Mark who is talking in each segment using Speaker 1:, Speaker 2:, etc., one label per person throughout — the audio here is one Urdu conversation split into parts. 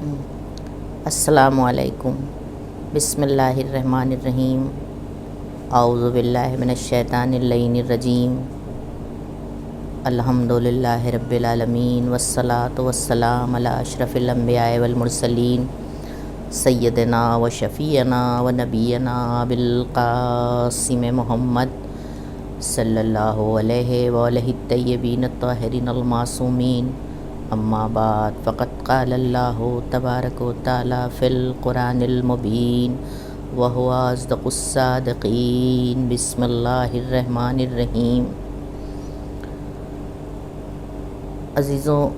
Speaker 1: السلام علیکم۔ بسم اللہ الرحمن الرحیم۔ اعوذ باللہ من الشیطان اللعین الرجیم۔ الحمد للہ رب العالمین والصلاة والسلام علی اشرف الانبیاء والمرسلین سیدنا و شفیعنا و نبینا بالقاسم محمد صلی اللہ علیہ وآلہ الطیبین الطاہرین المعصومین۔ اما بعد فقد قال اللہ تبارک و تعالی فی القرآن المبین وہو اصدق الصادقین۔ بسم اللہ الرحمن الرحیم۔ عزیزوں،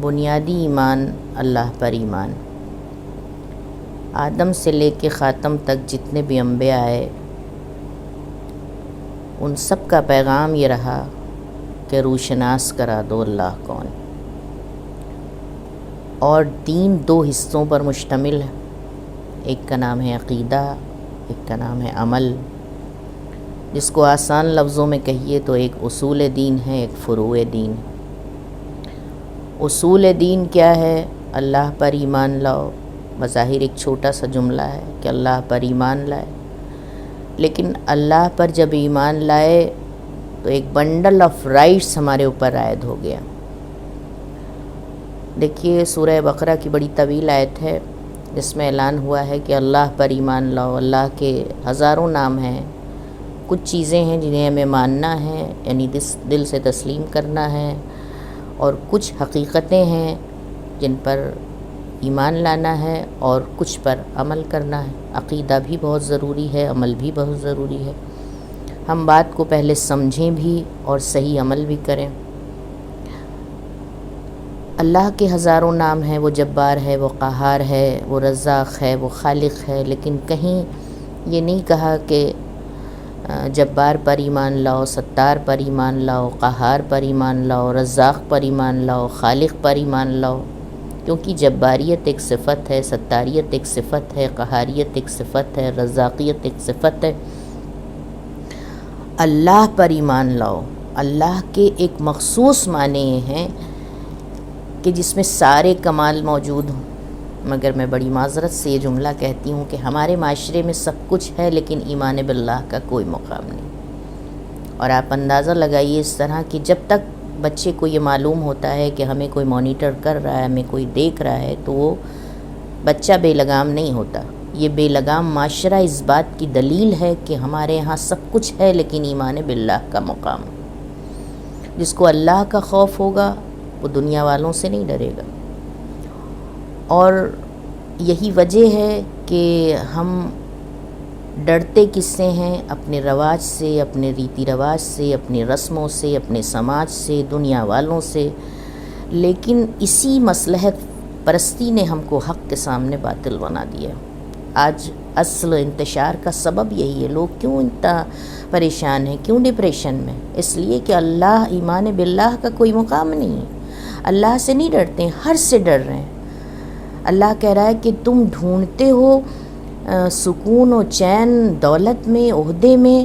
Speaker 1: بنیادی ایمان اللہ پر ایمان۔ آدم سے لے کے خاتم تک جتنے بھی انبیاء آئے، ان سب کا پیغام یہ رہا کہ روشناس کرا دو اللہ کون۔ اور دین دو حصوں پر مشتمل ہے، ایک کا نام ہے عقیدہ، ایک کا نام ہے عمل۔ جس کو آسان لفظوں میں کہیے تو ایک اصول دین ہے، ایک فروع دین۔ اصول دین کیا ہے؟ اللہ پر ایمان لاؤ۔ بظاہر ایک چھوٹا سا جملہ ہے کہ اللہ پر ایمان لائے، لیکن اللہ پر جب ایمان لائے تو ایک بنڈل آف رائٹس ہمارے اوپر عائد ہو گیا۔ دیکھیے سورہ بقرہ کی بڑی طویل آیت ہے جس میں اعلان ہوا ہے کہ اللہ پر ایمان لاؤ۔ اللہ کے ہزاروں نام ہیں، کچھ چیزیں ہیں جنہیں ہمیں ماننا ہے، یعنی دل سے تسلیم کرنا ہے، اور کچھ حقیقتیں ہیں جن پر ایمان لانا ہے، اور کچھ پر عمل کرنا ہے۔ عقیدہ بھی بہت ضروری ہے، عمل بھی بہت ضروری ہے۔ ہم بات کو پہلے سمجھیں بھی اور صحیح عمل بھی کریں۔ اللہ کے ہزاروں نام ہیں، وہ جبار ہے، وہ قہار ہے، وہ رزاق ہے، وہ خالق ہے، لیکن کہیں یہ نہیں کہا کہ جبار پر ایمان لاؤ، ستار پر ایمان لاؤ، قہار پر ایمان لاؤ، رزاق پر ایمان لاؤ، خالق پر ایمان لاؤ، کیونکہ جباریت ایک صفت ہے، ستاریت ایک صفت ہے، قہاریت ایک صفت ہے، رزاقیت ایک صفت ہے۔ اللہ پر ایمان لاؤ، اللہ کے ایک مخصوص معنی یہ ہیں کہ جس میں سارے کمال موجود ہوں۔ مگر میں بڑی معذرت سے یہ جملہ کہتی ہوں کہ ہمارے معاشرے میں سب کچھ ہے لیکن ایمان باللہ کا کوئی مقام نہیں۔ اور آپ اندازہ لگائیے اس طرح کہ جب تک بچے کو یہ معلوم ہوتا ہے کہ ہمیں کوئی مانیٹر کر رہا ہے، ہمیں کوئی دیکھ رہا ہے، تو وہ بچہ بے لگام نہیں ہوتا۔ یہ بے لگام معاشرہ اس بات کی دلیل ہے کہ ہمارے یہاں سب کچھ ہے لیکن ایمان باللہ کا مقام۔ جس کو اللہ کا خوف ہوگا وہ دنیا والوں سے نہیں ڈرے گا۔ اور یہی وجہ ہے کہ ہم ڈرتے کس سے ہیں؟ اپنے رواج سے، اپنے ریتی رواج سے، اپنی رسموں سے، اپنے سماج سے، دنیا والوں سے۔ لیکن اسی مصلحت پرستی نے ہم کو حق کے سامنے باطل بنا دیا۔ آج اصل انتشار کا سبب یہی ہے۔ لوگ کیوں اتنا پریشان ہیں، کیوں ڈپریشن میں؟ اس لیے کہ اللہ، ایمان باللہ کا کوئی مقام نہیں ہے۔ اللہ سے نہیں ڈرتے ہیں، ہر سے ڈر رہے ہیں۔ اللہ کہہ رہا ہے کہ تم ڈھونڈتے ہو سکون و چین دولت میں، عہدے میں،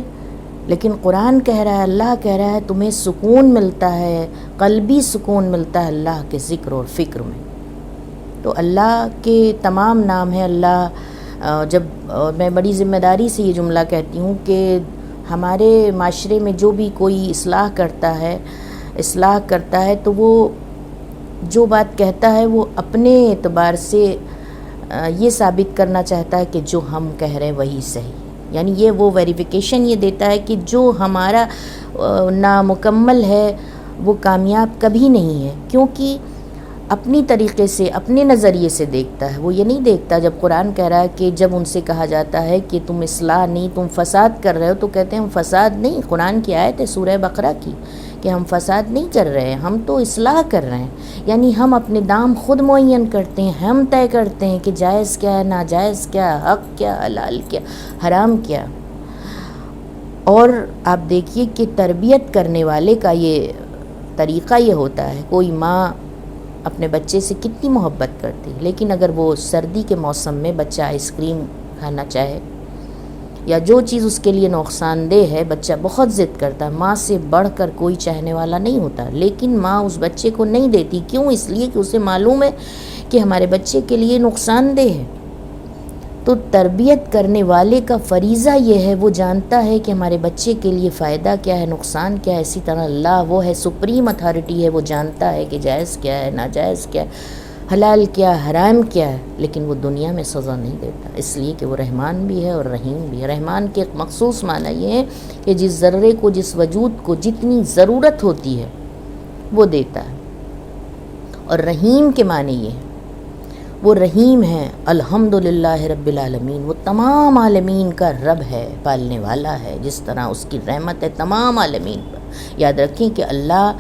Speaker 1: لیکن قرآن کہہ رہا ہے، اللہ کہہ رہا ہے تمہیں سکون ملتا ہے، قلبی سکون ملتا ہے اللہ کے ذکر اور فکر میں۔ تو اللہ کے تمام نام ہیں۔ اللہ جب میں بڑی ذمہ داری سے یہ جملہ کہتی ہوں کہ ہمارے معاشرے میں جو بھی کوئی اصلاح کرتا ہے تو وہ جو بات کہتا ہے وہ اپنے اعتبار سے یہ ثابت کرنا چاہتا ہے کہ جو ہم کہہ رہے ہیں وہی صحیح، یعنی یہ وہ ویریفیکیشن یہ دیتا ہے کہ جو ہمارا نامکمل ہے وہ کامیاب کبھی نہیں ہے، کیونکہ اپنی طریقے سے، اپنے نظریے سے دیکھتا ہے۔ وہ یہ نہیں دیکھتا، جب قرآن کہہ رہا ہے کہ جب ان سے کہا جاتا ہے کہ تم اصلاح نہیں، تم فساد کر رہے ہو، تو کہتے ہیں ہم فساد نہیں، قرآن کی آیت ہے سورہ بقرہ کی کہ ہم فساد نہیں کر رہے ہیں، ہم تو اصلاح کر رہے ہیں۔ یعنی ہم اپنے دام خود معین کرتے ہیں، ہم طے کرتے ہیں کہ جائز کیا ہے، ناجائز کیا، حق کیا، حلال کیا، حرام کیا۔ اور آپ دیکھیے کہ تربیت کرنے والے کا یہ طریقہ یہ ہوتا ہے۔ کوئی ماں اپنے بچے سے کتنی محبت کرتی، لیکن اگر وہ سردی کے موسم میں بچہ آئس کریم کھانا چاہے یا جو چیز اس کے لیے نقصان دہ ہے، بچہ بہت ضد کرتا ہے، ماں سے بڑھ کر کوئی چاہنے والا نہیں ہوتا، لیکن ماں اس بچے کو نہیں دیتی. کیوں؟ اس لیے کہ اسے معلوم ہے کہ ہمارے بچے کے لیے نقصان دہ ہے. تو تربیت کرنے والے کا فریضہ یہ ہے، وہ جانتا ہے کہ ہمارے بچے کے لیے فائدہ کیا ہے، نقصان کیا ہے. اسی طرح اللہ وہ ہے، سپریم اتھارٹی ہے، وہ جانتا ہے کہ جائز کیا ہے، ناجائز کیا ہے، حلال کیا ہے، حرام کیا ہے. لیکن وہ دنیا میں سزا نہیں دیتا، اس لیے کہ وہ رحمان بھی ہے اور رحیم بھی ہے. رحمان کے ایک مخصوص معنی یہ ہے کہ جس ذرے کو، جس وجود کو جتنی ضرورت ہوتی ہے وہ دیتا ہے. اور رحیم کے معنی یہ ہے، وہ رحیم ہے. الحمدللہ رب العالمین، وہ تمام عالمین کا رب ہے، پالنے والا ہے. جس طرح اس کی رحمت ہے تمام عالمین پر. یاد رکھیں کہ اللہ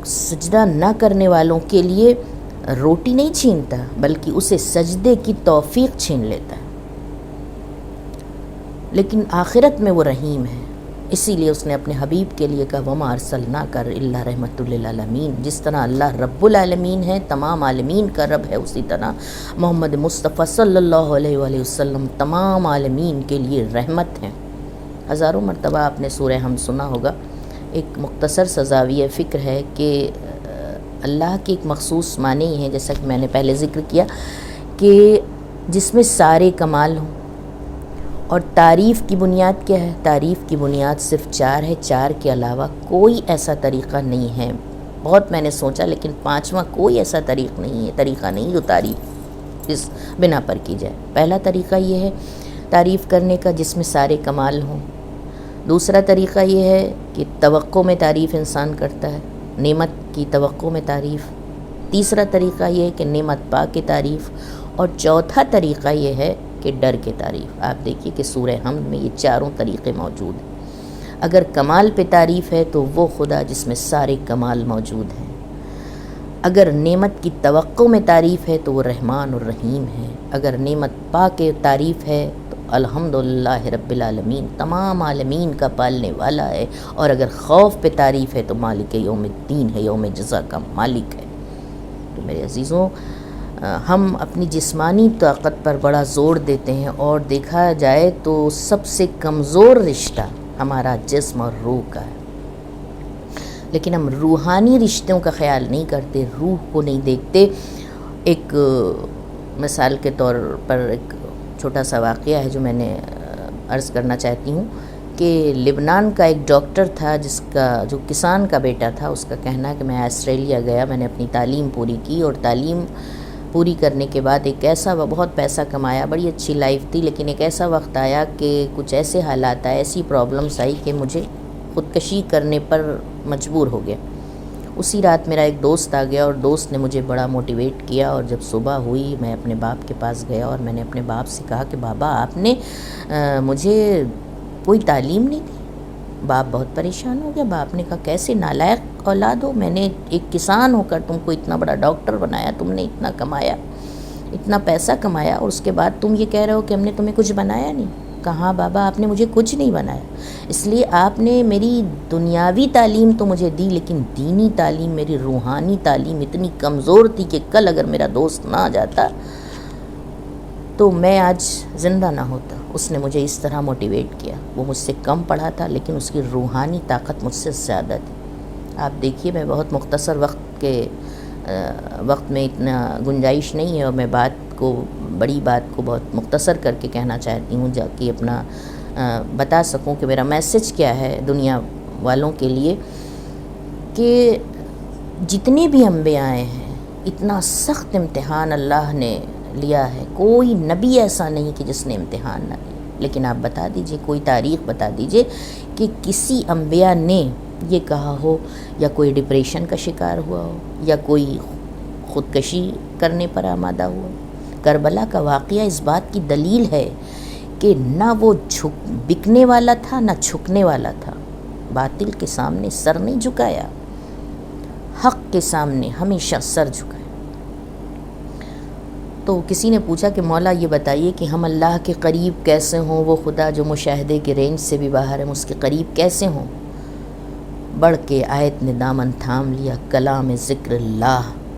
Speaker 1: سجدہ نہ کرنے والوں کے لیے روٹی نہیں چھینتا، بلکہ اسے سجدے کی توفیق چھین لیتا ہے. لیکن آخرت میں وہ رحیم ہے، اسی لیے اس نے اپنے حبیب کے لیے کہا وَمَا أَرْسَلْنَاكَ إِلَّا رَحْمَةً لِّلْعَالَمِينَ. جس طرح اللہ رب العالمین ہے، تمام عالمین کا رب ہے، اسی طرح محمد مصطفیٰ صلی اللہ علیہ وآلہ وسلم تمام عالمین کے لیے رحمت ہیں. ہزاروں مرتبہ آپ نے سورہ حمد سنا ہوگا. ایک مختصر سا زاویہ فکر ہے کہ اللہ کی ایک مخصوص معنی ہے، جیسا کہ میں نے پہلے ذکر کیا، کہ جس میں سارے کمال ہوں. اور تعریف کی بنیاد کیا ہے؟ تعریف کی بنیاد صرف 4 ہے، 4 کے علاوہ کوئی ایسا طریقہ نہیں ہے. بہت میں نے سوچا، لیکن 5واں کوئی ایسا طریقہ نہیں جو تعریف اس بنا پر کی جائے. پہلا طریقہ یہ ہے تعریف کرنے کا جس میں سارے کمال ہوں. دوسرا طریقہ یہ ہے کہ توقع میں تعریف انسان کرتا ہے، نعمت کی توقع میں تعریف. تیسرا طریقہ یہ ہے کہ نعمت پا کے تعریف. اور چوتھا طریقہ یہ ہے کہ ڈر کے تعریف. آپ دیکھیے کہ سورہ حمد میں یہ چاروں طریقے موجود ہیں. اگر کمال پہ تعریف ہے تو وہ خدا جس میں سارے کمال موجود ہیں. اگر نعمت کی توقع میں تعریف ہے تو وہ رحمان اور رحیم ہے. اگر نعمت پا کے تعریف ہے تو الحمدللہ رب العالمین، تمام عالمین کا پالنے والا ہے. اور اگر خوف پہ تعریف ہے تو مالک یوم الدین ہے، یوم جزا کا مالک ہے. تو میرے عزیزوں، ہم اپنی جسمانی طاقت پر بڑا زور دیتے ہیں، اور دیکھا جائے تو سب سے کمزور رشتہ ہمارا جسم اور روح کا ہے. لیکن ہم روحانی رشتوں کا خیال نہیں کرتے، روح کو نہیں دیکھتے. ایک مثال کے طور پر ایک چھوٹا سا واقعہ ہے جو میں نے عرض کرنا چاہتی ہوں کہ لبنان کا ایک ڈاکٹر تھا جو کسان کا بیٹا تھا. اس کا کہنا ہے کہ میں آسٹریلیا گیا، میں نے اپنی تعلیم پوری کی، اور تعلیم پوری کرنے کے بعد ایک ایسا بہت پیسہ کمایا، بڑی اچھی لائف تھی. لیکن ایک ایسا وقت آیا کہ کچھ ایسے حالات آئے، ایسی پرابلمس آئی کہ مجھے خودکشی کرنے پر مجبور ہو گیا. اسی رات میرا ایک دوست آ گیا، اور دوست نے مجھے بڑا موٹیویٹ کیا. اور جب صبح ہوئی میں اپنے باپ کے پاس گیا، اور میں نے اپنے باپ سے کہا کہ بابا آپ نے مجھے کوئی تعلیم نہیں دی. باپ بہت پریشان ہو گیا. باپ نے کہا کیسے نالائق اولاد ہو، میں نے ایک کسان ہو کر تم کو اتنا بڑا ڈاکٹر بنایا، تم نے اتنا کمایا، اتنا پیسہ کمایا، اور اس کے بعد تم یہ کہہ رہے ہو کہ ہم نے تمہیں کچھ بنایا نہیں. کہاں بابا، آپ نے مجھے کچھ نہیں بنایا. اس لیے آپ نے میری دنیاوی تعلیم تو مجھے دی، لیکن دینی تعلیم، میری روحانی تعلیم اتنی کمزور تھی کہ کل اگر میرا دوست نہ آ جاتا تو میں آج زندہ نہ ہوتا. اس نے مجھے اس طرح موٹیویٹ کیا. وہ مجھ سے کم پڑھا تھا، لیکن اس کی روحانی طاقت مجھ سے زیادہ تھی. آپ دیکھیے، میں بہت مختصر وقت میں اتنا گنجائش نہیں ہے، اور میں بڑی بات کو بہت مختصر کر کے کہنا چاہتی ہوں، جا کہ اپنا بتا سکوں کہ میرا میسج کیا ہے دنیا والوں کے لیے. کہ جتنے بھی انبیاء آئے ہیں، اتنا سخت امتحان اللہ نے لیا ہے. کوئی نبی ایسا نہیں کہ جس نے امتحان نہ لیا. لیکن آپ بتا دیجئے، کوئی تاریخ بتا دیجئے کہ کسی انبیاء نے یہ کہا ہو، یا کوئی ڈپریشن کا شکار ہوا ہو، یا کوئی خودکشی کرنے پر آمادہ ہوا. کربلا کا واقعہ اس بات کی دلیل ہے کہ نہ وہ بکنے والا تھا، نہ چھکنے والا تھا. باطل کے سامنے سر نہیں جھکایا، حق کے سامنے ہمیشہ سر جھکایا. تو کسی نے پوچھا کہ مولا یہ بتائیے کہ ہم اللہ کے قریب کیسے ہوں؟ وہ خدا جو مشاہدے کے رینج سے بھی باہر ہے، اس کے قریب کیسے ہوں؟ بڑھ کے آیت نے دامن تھام لیا، کلام ذکر اللہ.